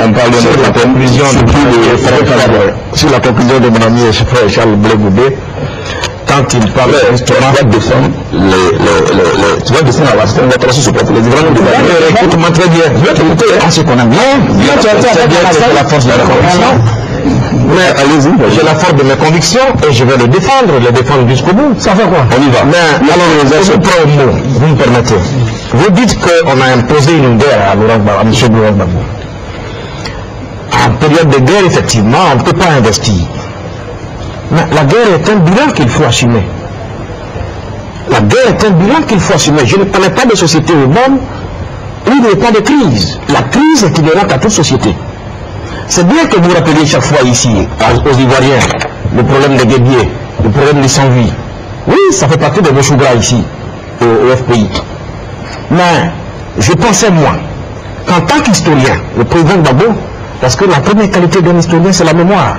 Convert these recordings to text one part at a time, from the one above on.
on parle de la conclusion sur la conclusion de mon ami frère Charles Blé Goubet, quand il parle justement de défendre tu vas défendre la base, notre support les grands de la écoute-moi très bien, je vais t'écouter en ce qu'on a bien, tu as la force de la conviction. Mais allez-y, j'ai la force de mes convictions et je vais les défendre jusqu'au bout. Ça fait quoi? On y va. Mais alors, je prends un mot, vous me permettez. Vous dites qu'on a imposé une guerre à M. Laurent Gbagbo. En période de guerre, effectivement, on ne peut pas investir. Mais la guerre est un bilan qu'il faut assumer. La guerre est un bilan qu'il faut assumer. Je ne connais pas de société au monde où il n'y a pas de crise. La crise est inhérente à toute société. C'est bien que vous rappeliez chaque fois ici, aux Ivoiriens, le problème des guébiers, le problème des sans-vie. Oui, ça fait partie de vos choux gras ici, au FPI. Mais je pensais, moi, qu'en tant qu'historien, le président Gbagbo, parce que la première qualité d'un historien, c'est la mémoire.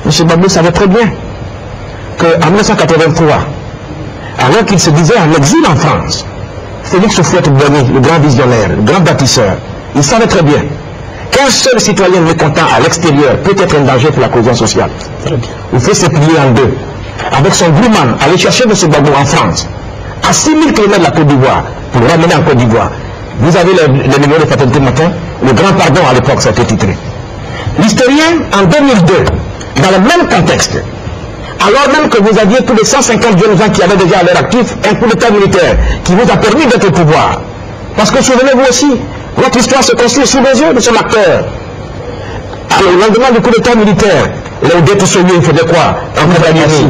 M. Gbagbo savait très bien qu'en 1983, alors qu'il se disait en exil en France, Félix Houphouët-Boigny, le grand visionnaire, le grand bâtisseur, il savait très bien qu'un seul citoyen mécontent à l'extérieur peut être un danger pour la cohésion sociale. Il faut se plier en deux. Avec son groupman, aller chercher M. Gbagbo en France, à 6000 km de la Côte d'Ivoire, pour le ramener en Côte d'Ivoire. Vous avez le numéro de paternité matin, le grand pardon à l'époque, ça a été titré. L'historien, en 2002, dans le même contexte, alors même que vous aviez plus de 150 jeunes gens qui avaient déjà à leur actif un coup d'état militaire qui vous a permis d'être au pouvoir. Parce que souvenez-vous aussi, votre histoire se construit sous les yeux de son acteur. Alors, le lendemain du coup d'état militaire, Léodette Soyeux, il faisait quoi? En Casamance.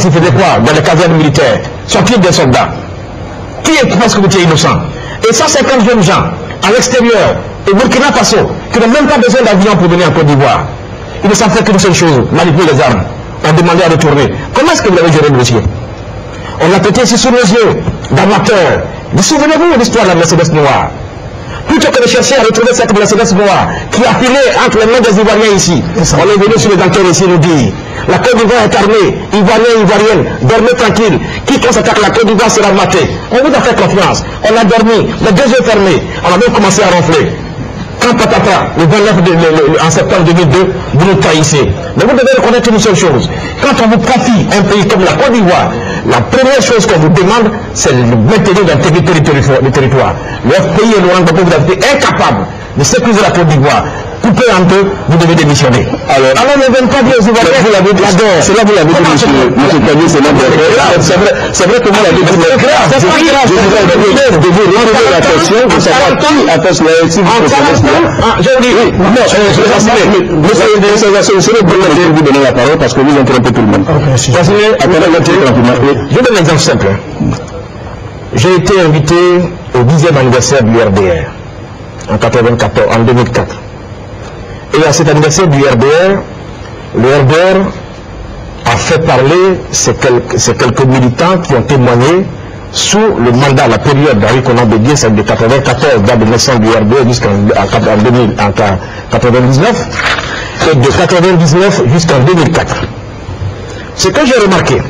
Il faisait quoi? Dans les casernes militaires. Sortir des soldats. Qui est parce que vous étiez innocent? Et 150 jeunes gens, à l'extérieur, au Burkina Faso, qui n'ont même pas besoin d'avion pour venir en Côte d'Ivoire. Ils ne savent faire qu'une seule chose, manipuler les armes. On demandait à retourner. Comment est-ce que vous avez géré le dossier? On a pété ici sous nos yeux, d'amateurs. Vous souvenez-vous de l'histoire de la Mercedes noire? Plutôt que de chercher à retrouver cette Mercedes noire qui a filé entre les mains des Ivoiriens ici, on est venu sur les dentelles ici nous dire la Côte d'Ivoire est armée, Ivoiriens, Ivoiriennes, dormez tranquille, quiconque s'attaque la Côte d'Ivoire sera maté. On vous a fait confiance, on a dormi, les deux yeux fermés, on a même commencé à ronfler. Quand patata, le 29 en septembre 2002, vous nous trahissez. Mais vous devez reconnaître une seule chose. Quand on vous confie un pays comme la Côte d'Ivoire, la première chose qu'on vous demande, c'est de maintenir l'intégrité du territoire. Le FPI et Laurent Gbagbo, vous avez été incapables de sécuriser la Côte d'Ivoire. Coupé en deux, vous devez démissionner. Alors ne viennent pas dire aux Ivoiriens, vous l'avez dit, c'est là vous l'avez dit, monsieur Kanye, c'est c'est vrai que vous l'avez dit, c'est grave. Je voudrais de vous relever la question, de savoir qui attache la si vous je vous dis, non, c'est le bon de vous donner la parole parce que vous interrompez tout le monde. Je donne un exemple simple. J'ai été invité au 10e anniversaire du RDR en 2004. Et à cet anniversaire du RDR, le RDR a fait parler ces quelques militants qui ont témoigné sous le mandat, la période d'Henri Konan Bédié, celle de 94, date de naissance du RDR jusqu'en 99, et de 99 jusqu'en 2004. Ce que j'ai remarqué,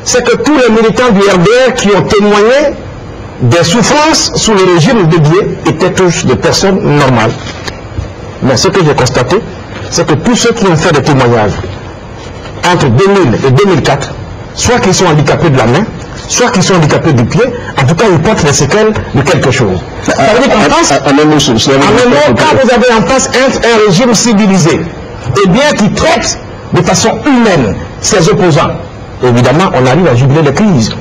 c'est que tous les militants du RDR qui ont témoigné des souffrances sous le régime de Bédié étaient tous des personnes normales. Mais ce que j'ai constaté, c'est que tous ceux qui ont fait des témoignages entre 2000 et 2004, soit qu'ils sont handicapés de la main, soit qu'ils sont handicapés du pied, en tout cas ils portent les séquelles de quelque chose. Ça veut dire qu'en France, quand vous avez en face un régime civilisé, et bien qui traite de façon humaine ses opposants, évidemment on arrive à juguler les crises.